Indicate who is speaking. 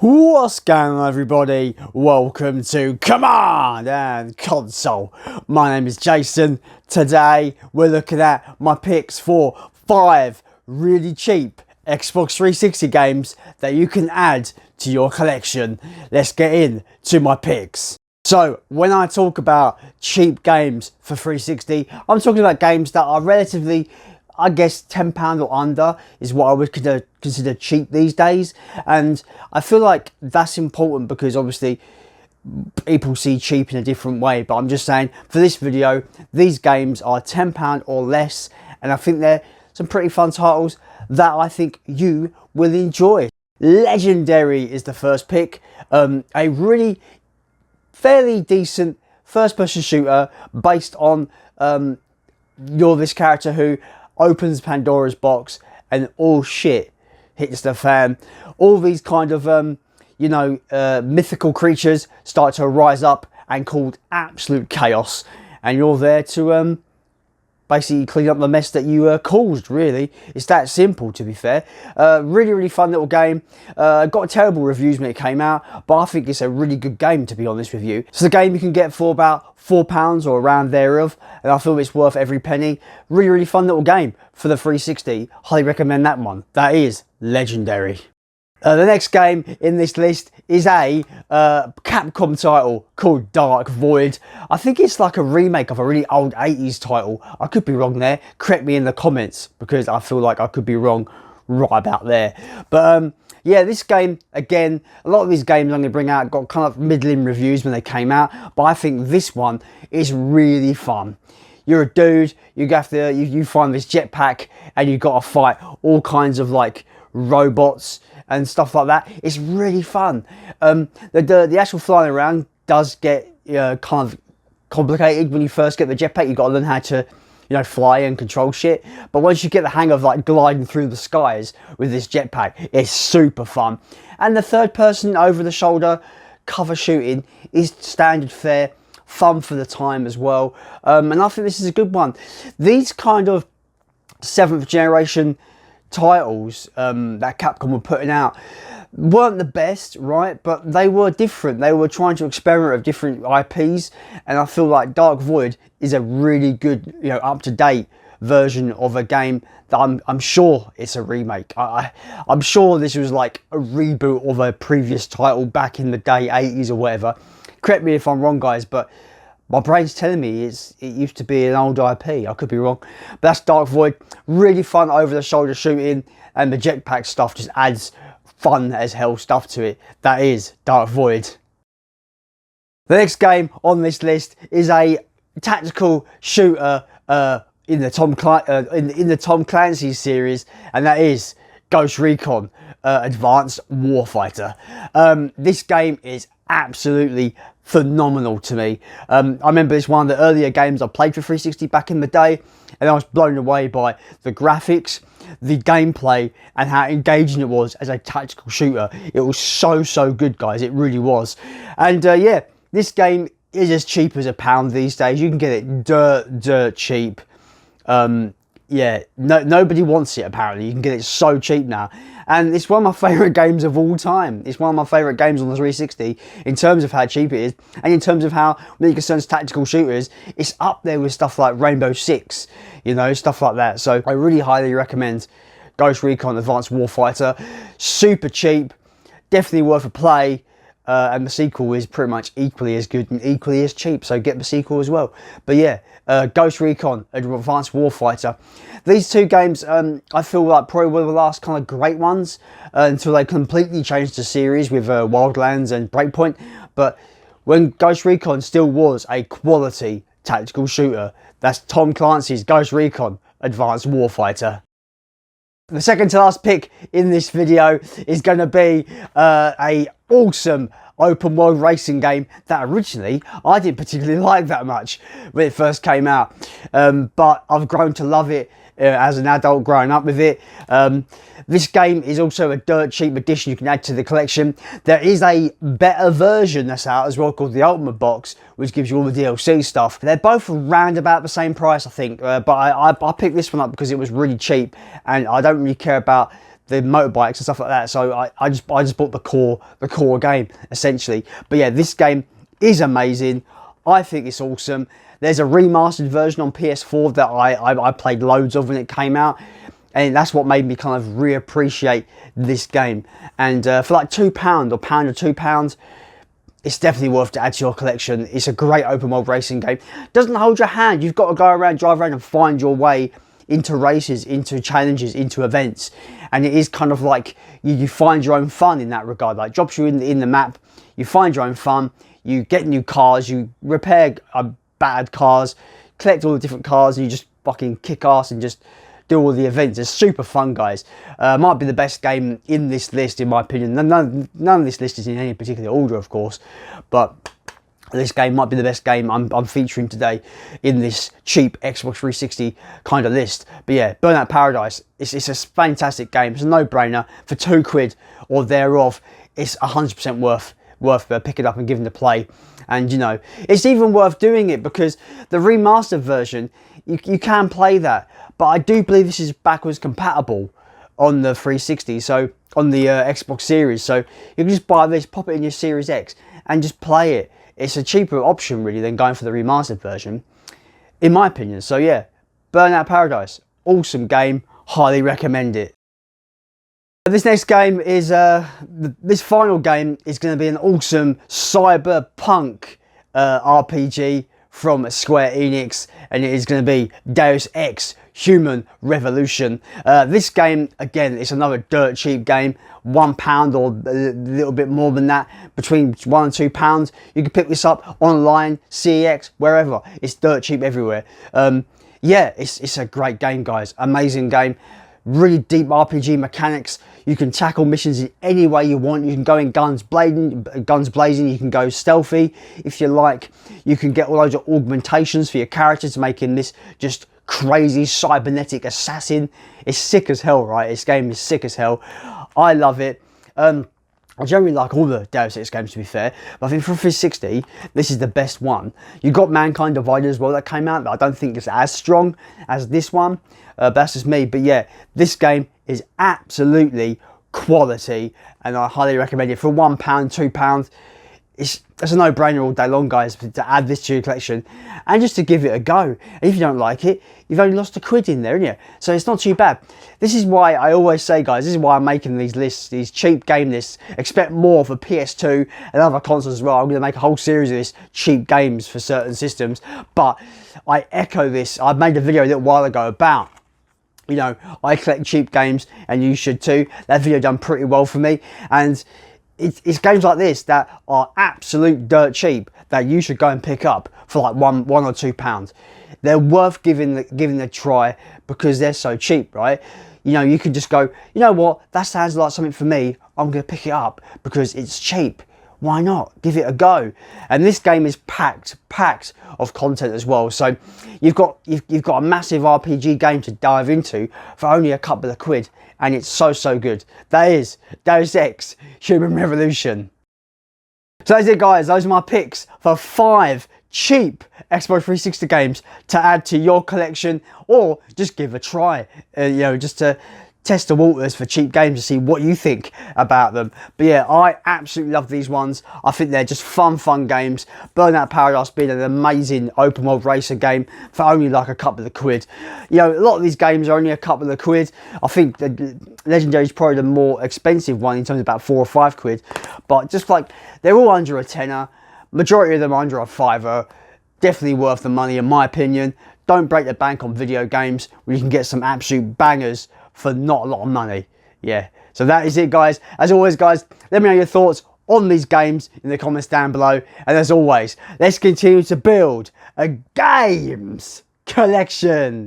Speaker 1: What's going on, everybody? Welcome to Command and Console. My name is Jason. Today we're looking at my picks for 5 really cheap Xbox 360 games that you can add to your collection. Let's get into my picks. So when I talk about cheap games for 360, I'm talking about games that are relatively, I guess, £10 or under is what I would consider cheap these days. And I feel like that's important because obviously people see cheap in a different way. But I'm just saying, for this video, these games are £10 or less. And I think they're some pretty fun titles that I think you will enjoy. Legendary is the first pick. A really fairly decent first-person shooter based on you're this character who opens Pandora's box and all shit hits the fan. All these kind of mythical creatures start to rise up and cause absolute chaos, and you're there to basically clean up the mess that you caused. Really, it's that simple, to be fair. Really fun little game. Got terrible reviews when it came out, but I think it's a really good game, to be honest with you. It's a game you can get for about £4 or around thereof, and I feel it's worth every penny. Really fun little game for the 360. Highly recommend that one. That is Legendary. The next game in this list is a Capcom title called Dark Void. I think it's like a remake of a really old 80s title. I could be wrong there. Correct me in the comments because I feel like I could be wrong right about there. But yeah, this game, again, a lot of these games I'm going to bring out got kind of middling reviews when they came out, but I think this one is really fun. You're a dude, you find this jetpack and you've got to fight all kinds of like robots and stuff like that. It's really fun. The actual flying around does get kind of complicated when you first get the jetpack. You've got to learn how to fly and control shit. But once you get the hang of like gliding through the skies with this jetpack, it's super fun. And the third person over the shoulder cover shooting is standard fare, fun for the time as well. And I think this is a good one. These kind of 7th generation titles that Capcom were putting out weren't the best, right? But they were different. They were trying to experiment with different IPs, and I feel like Dark Void is a really good, up-to-date version of a game that I'm sure it's a remake. I'm sure this was like a reboot of a previous title back in the day, 80s or whatever. Correct me if I'm wrong, guys, but my brain's telling me it used to be an old IP. I could be wrong. But that's Dark Void. Really fun over-the-shoulder shooting, and the jetpack stuff just adds fun as hell stuff to it. That is Dark Void. The next game on this list is a tactical shooter in the Tom Clancy series, and that is Ghost Recon Advanced Warfighter. This game is absolutely phenomenal to me. I remember it's one of the earlier games I played for 360 back in the day, and I was blown away by the graphics, the gameplay, and how engaging it was as a tactical shooter. It was so good, guys. It really was. And yeah, this game is as cheap as £1 these days. You can get it dirt cheap. Yeah, nobody wants it apparently. You can get it so cheap now. And it's one of my favourite games of all time. It's one of my favourite games on the 360 in terms of how cheap it is, and in terms of how, when it concerns tactical shooters, it's up there with stuff like Rainbow Six, stuff like that. So I really highly recommend Ghost Recon Advanced Warfighter. Super cheap, definitely worth a play. And the sequel is pretty much equally as good and equally as cheap, so get the sequel as well. But yeah, Ghost Recon Advanced Warfighter. These two games, I feel like probably were the last kind of great ones until they completely changed the series with Wildlands and Breakpoint. But when Ghost Recon still was a quality tactical shooter, that's Tom Clancy's Ghost Recon Advanced Warfighter. The second to last pick in this video is going to be a awesome open world racing game that originally I didn't particularly like that much when it first came out, but I've grown to love it as an adult growing up with it. This game is also a dirt cheap addition you can add to the collection. There is a better version that's out as well called the Ultimate Box, which gives you all the DLC stuff. They're both around about the same price, I think, but I picked this one up because it was really cheap, and I don't really care about motorbikes and stuff like that. So I just bought the core game essentially. But yeah, this game is amazing. I think it's awesome. There's a remastered version on PS4 that I played loads of when it came out, and that's what made me kind of reappreciate this game. And for like £2 or £1 or £2, it's definitely worth to add to your collection. It's a great open world racing game. Doesn't hold your hand. You've got to go around, drive around and find your way into races, into challenges, into events. And it is kind of like you find your own fun in that regard. Like, drops you in the map, you find your own fun, you get new cars, you repair bad cars, collect all the different cars, and you just fucking kick ass and just do all the events. It's super fun, guys. Might be the best game in this list, in my opinion. None of this list is in any particular order, of course, but this game might be the best game I'm featuring today in this cheap Xbox 360 kind of list. But yeah, Burnout Paradise, it's a fantastic game. It's a no-brainer. For £2 or thereof, it's 100% worth picking up and giving it a play. And you know, it's even worth doing it because the remastered version, you can play that, but I do believe this is backwards compatible on the 360, so on the Xbox Series. So you can just buy this, pop it in your Series X, and just play it. It's a cheaper option really than going for the remastered version, in my opinion. So yeah, Burnout Paradise, awesome game, highly recommend it. This next game is, this final game is going to be an awesome cyberpunk RPG from Square Enix, and it is going to be Deus Ex Human Revolution. This game, again, it's another dirt cheap game, £1 or a little bit more than that, between £1 and £2. You can pick this up online, CEX, wherever. It's dirt cheap everywhere. Yeah, it's a great game, guys. Amazing game. Really deep RPG mechanics. You can tackle missions in any way you want. You can go in guns blazing. You can go stealthy if you like. You can get all those augmentations for your character to make him this just crazy cybernetic assassin. It's sick as hell, right? This game is sick as hell. I love it. I generally like all the Deus Ex games, to be fair, but I think for 360, this is the best one. You got Mankind Divided as well that came out, but I don't think it's as strong as this one. But that's just me. But yeah, this game is absolutely quality, and I highly recommend it. For £1, £2, it's a no-brainer all day long, guys, to add this to your collection and just to give it a go. And if you don't like it, you've only lost £1 in there, haven't you? So it's not too bad. This is why I always say, guys, this is why I'm making these lists, these cheap game lists. Expect more for PS2 and other consoles as well. I'm going to make a whole series of this cheap games for certain systems. But I echo this. I made a video a little while ago about, you know, I collect cheap games and you should too. That video done pretty well for me. And it's games like this that are absolute dirt cheap that you should go and pick up for like £1 or £2. They're worth giving a try because they're so cheap, right? You know, you could just go, you know what, that sounds like something for me. I'm going to pick it up because it's cheap. Why not? Give it a go. And this game is packed of content as well. So you've got a massive RPG game to dive into for only a couple of quid, and it's so good. That is Deus Ex Human Revolution. So that's it, guys. Those are my picks for 5 cheap Xbox 360 games to add to your collection, or just give a try. You know, just to test the waters for cheap games to see what you think about them. But yeah, I absolutely love these ones. I think they're just fun games. Burnout Paradise being an amazing open world racer game for only like a couple of quid. You know, a lot of these games are only a couple of quid. I think the Legendary is probably the more expensive one in terms of about 4 or 5 quid. But just like, they're all under a tenner. Majority of them are under a £5. Definitely worth the money in my opinion. Don't break the bank on video games where you can get some absolute bangers for not a lot of money. Yeah, so that is it, guys. As always, guys, let me know your thoughts on these games in the comments down below. And as always, let's continue to build a games collection.